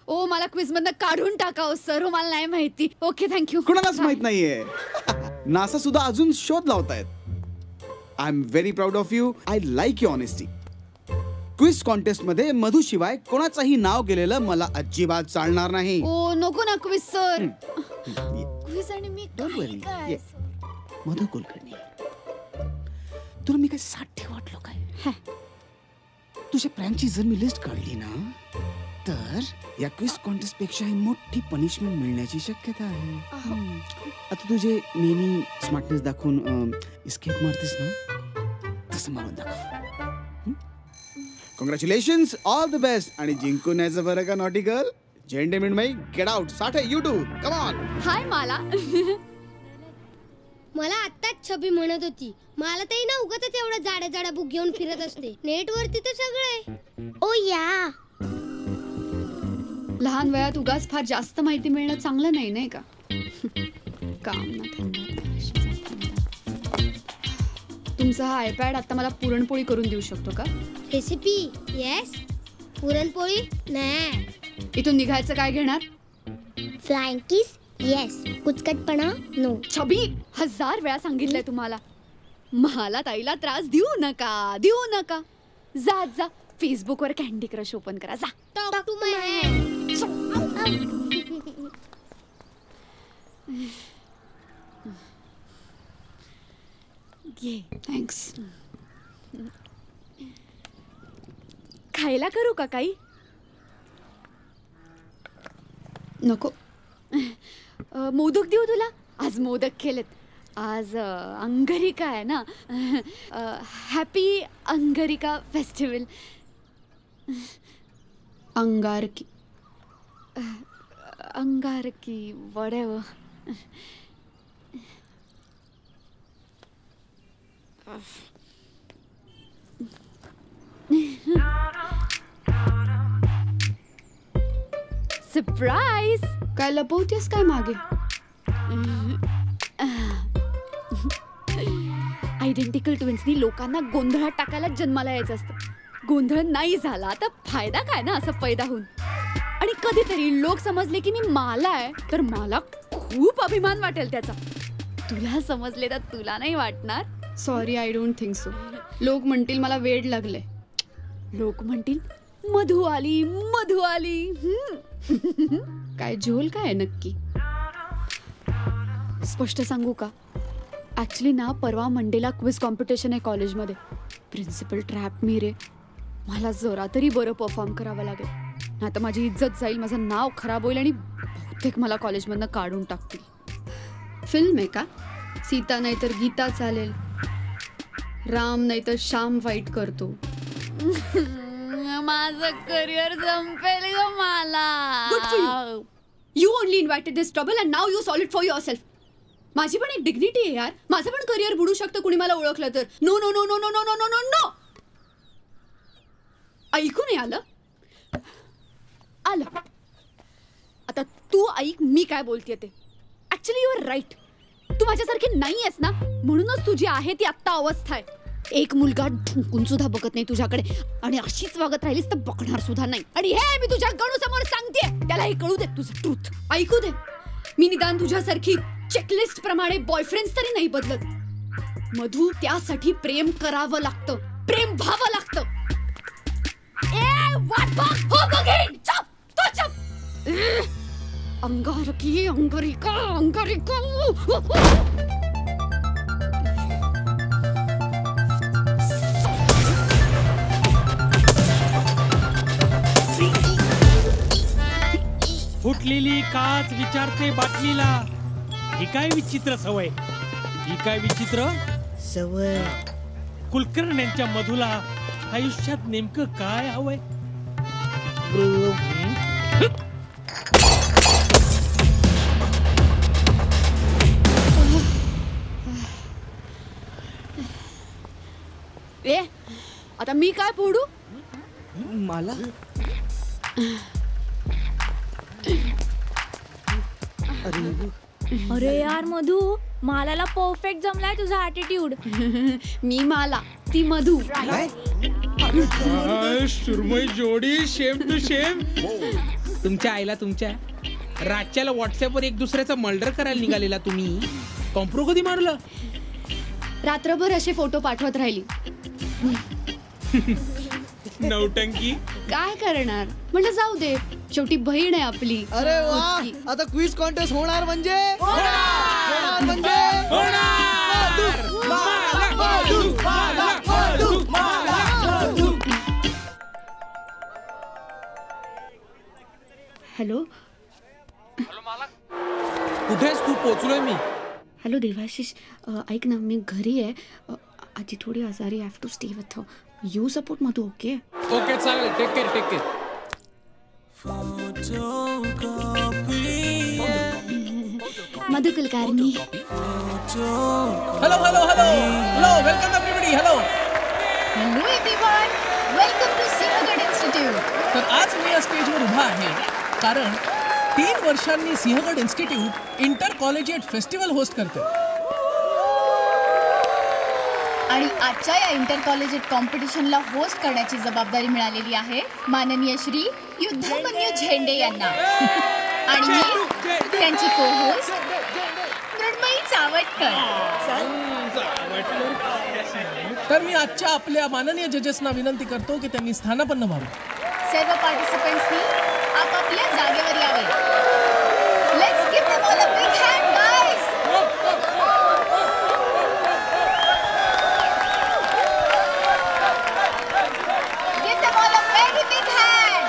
ओ मला क्विज मधनं काढून टाका सर. हो मला नाही माहिती. Okay thank you. कोणालाच माहित नाहीये. नासा सुद्धा अजून शोध लावतायत. I am very proud of you. I like your honesty. Quiz contest मध्ये मधू शिवाय कोणाचंही नाव गेलेलं मला अजिबात चालणार नाही. ओ नको ना क्विज सर. क्विज आणि मी काय मधू कुलकर्णी, तुला मी काय 60 वाटलो काय? तुझ्या प्रँकची जर मी लिस्ट काढली ना तर या क्विज कॉन्टेस्ट पेक्षा मोठी पनिशमेंट मिळण्याची शक्यता आहे. आता तुझे नेहमी स्मार्टनेस दाखवून इस्केप मारतेस ना, तसं मारून दाखव. Congratulations, all the best. आणि जिंकून यायचं बरं का नॉटी गर्ल. झेंडे मिंडमई get out. 60 you too come on. Hi Mala. मला आत्ताच छबी म्हणत होती मला ते ना उगाच एवढा जाड्या जाड्या बुक घेऊन फिरत असते. नेट वरती तर सगळे. ओ या लहान वयात उगाच फार जास्त माहिती मिळणं चांगलं नाही नाही का? काम ना. तुमचा हा आयपॅड आता मला पुरणपोळी करून देऊ शकतो का? Recipe yes. पुरणपोळी नाही. इथून निघायचं काय घेणार? Flying kiss yes. कुचकटपणा नो. छबी 1000 वेळा सांगितलंय तुम्हाला. मला ताईला त्रास देऊ नका. जा जा फेसबुक वर कॅन्डी क्रश ओपन करा. जा. Talk to my hand. ये थँक्स. खायला करू का काही? नको. मोदक देऊ तुला? आज मोदक केलेत. आज अंगारिका आहे ना. Happy Angarika festival. Angarki whatever. Surprise. काय लपवतेस काय मागे? आयडेंटिकल ट्विन्सनी लोकांना गोंधळात टाकायला जन्माला यायचं असतं. गोंधळ नाही झाला तर फायदा काय ना असं पैदा होऊन. आणि कधीतरी लोक समजले की मी माला आहे तर मला खूप अभिमान वाटेल त्याचा. तुला समजले तर तुला नाही वाटणार? Sorry I don't think so. लोक म्हणतील मला वेड लागले. लोक म्हणतील मधू आली. काय झोल काय नक्की? स्पष्ट सांगू का? ऍक्च्युली ना परवा मंडेला क्विज कॉम्पिटिशन आहे कॉलेजमध्ये. प्रिन्सिपल ट्रॅप मी रे. मला जरा तरी बरं परफॉर्म करावं लागेल. आता माझी इज्जत जाईल, माझं नाव खराब होईल आणि बहुतेक मला कॉलेजमधनं काढून टाकतील. फिल्म आहे का? सीता नाही तर गीता चालेल. राम नाही तर श्याम फाईट करतो. माझं करिअर संपेल ग मला. Good for you. You only invited this trouble and now you solve it for yourself. माझी पण एक डिग्निटी आहे यार. माझं पण करिअर बुडू शकतं कुणी मला ओळखलं तर. No no no no no no no no no. ऐकू नाही आलं? आता तू ऐक मी काय बोलतेय ते. Actually you are right. तू माझ्यासारखी नाही आहेस ना, म्हणूनच तुझी आहे ती आत्ता अवस्था आहे. एक मुलगा ढुंकून सुद्धा बघत नाही तुझ्याकडे आणि अशीच वागत राहिलीस तर बघणार सुद्धा नाही. आणि हे मी तुझ्या गणू समोर सांगते, त्याला हे कळू दे तुझं ट्रूथ. ऐकू दे. मी निदान तुझ्यासारखी चेकलिस्ट प्रमाणे बॉयफ्रेंड्स तरी नाही बदलत. मधू त्यासाठी प्रेम करावं लागतं, प्रेम व्हावं लागतं. वाट बघ. हो बघेन. चप तो चप. अंगारकी अंगारिका. फुटलेली काच विचारते बाटलीला. ही काय विचित्र सवय. ही काय विचित्र सवय. कुलकर्ण्यांच्या मधूला आयुष्यात नेमकं काय हवंय? आता मी काय फोडू? मला अरे यार मधू, मालाला परफेक्ट जमलाय तुझा ॲटिट्यूड. मी माला, ती मधू. सुरमई जोडी. शेम टू शेम. तुमच्या आईला तुमच्या रातच्याला व्हॉट्सअपवर एक दुसऱ्याचा मर्डर करायला निघालेला तुम्ही कॉम्प्रो कधी मारलं? रात्रभर असे फोटो पाठवत राहिली. नौटंकी. काय करणार म्हणलं जाऊ दे, शेवटी बहीण आहे आपली. अरे वा, आता क्विज कॉन्टेस्ट होणार म्हणजे हॅलो कुठेस तू? पोचलोय मी. हॅलो देवाशिष, ऐक ना, मी घरी आहे. आजी थोडी आजारी, have to stay with her. You support Madhu. Okay okay चालेल. Take care take care. Madhu Kulkarni. Hello hello hello hello welcome everybody. Hello hello everyone, welcome to Sinhagad institute. तर आज मी या स्टेजवर उभा आहे कारण 3 वर्षांनी Sinhagad institute inter collegiate festival host करते. आणि आजच्या या इंटर कॉलेजिएट कॉम्पिटिशनला होस्ट करण्याची जबाबदारी मिळालेली आहे माननीय श्री युद्धमन्यू झेंडे यांना. आणि मी त्यांची को होस्ट मृण्मयी चावटकर. तर मी आजच्या आपल्या माननीय जजेसना विनंती करतो की त्यांनी स्थानापन्न व्हावे. सर्व पार्टिसिपेंट्सनी आपापल्या जागेवर यावे. Let's give them all a big hand guys. Give them all a very big hand.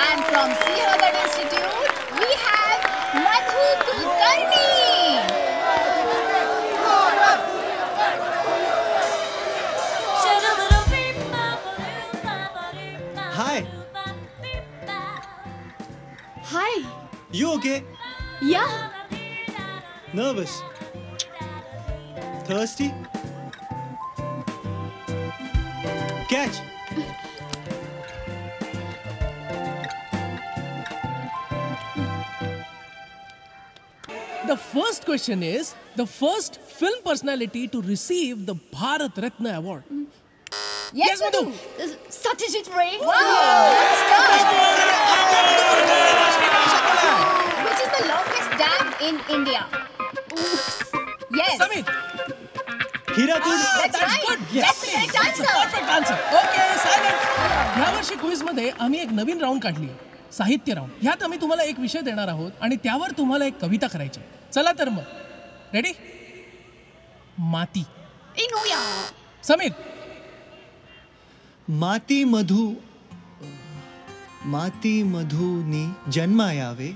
And from Sinhagad institute we have Madhu Kulkarni. Hi. Hi. You okay? Yeah. Nervous? Thirsty? Catch. The first question is the first film personality to receive the Bharat Ratna Award. Yes, Madhu. Satyajit Ray. Wow. Let's start. Which is the longest dam in India? Yes. Samit. Hirakud. That's right. Good. That's the correct answer. Perfect answer. Okay, silent. यावर्षी quiz मध्ये आम्ही एक नवीन round काढली आहे, साहित्य round. ह्यात आम्ही तुम्हाला एक विषय देणार आहोत आणि त्यावर तुम्हाला एक कविता करायची. चला तर मग, रेडी? माती. इनूया. समीर. माती मधूनी जन्मा यावे,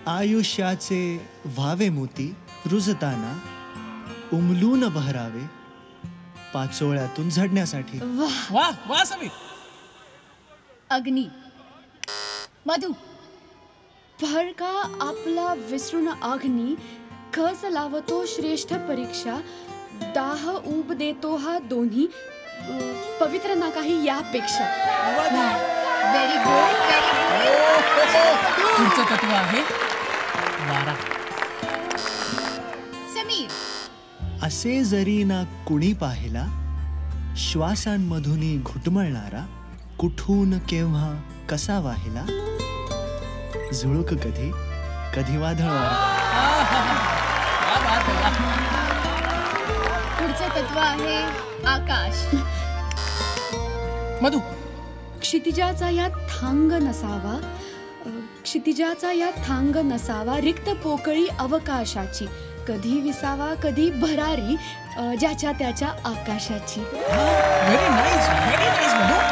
आयुष्याचे व्हावे मोती, रुजताना उमलून बहरावे, पाचोळ्यातून झडण्यासाठी. वा वा समीर. अग्नी. मधु. भर का आपला विसरून अग्नी, कस लावतो श्रेष्ठ परीक्षा, दाह ऊब देतो हा दोन्ही, पवित्र ना काही यापेक्षा. Very good. पुढचं तत्व आहे वारा. समीर. असे जरी ना कुणी पाहिला, श्वासांमधून घुटमळणारा, कुठून केव्हा कसा वाहिला, झुळूक कधी कधी वादळ वारा. पुढचं तत्व आहे आकाश. मधु. क्षितिजाचा या थांग नसावा, क्षितिजाचा या थांग नसावा, रिक्त पोकळी अवकाशाची, कधी विसावा कधी भरारी, ज्याच्या त्याच्या आकाशाची. व्हेरी नाईस मधु.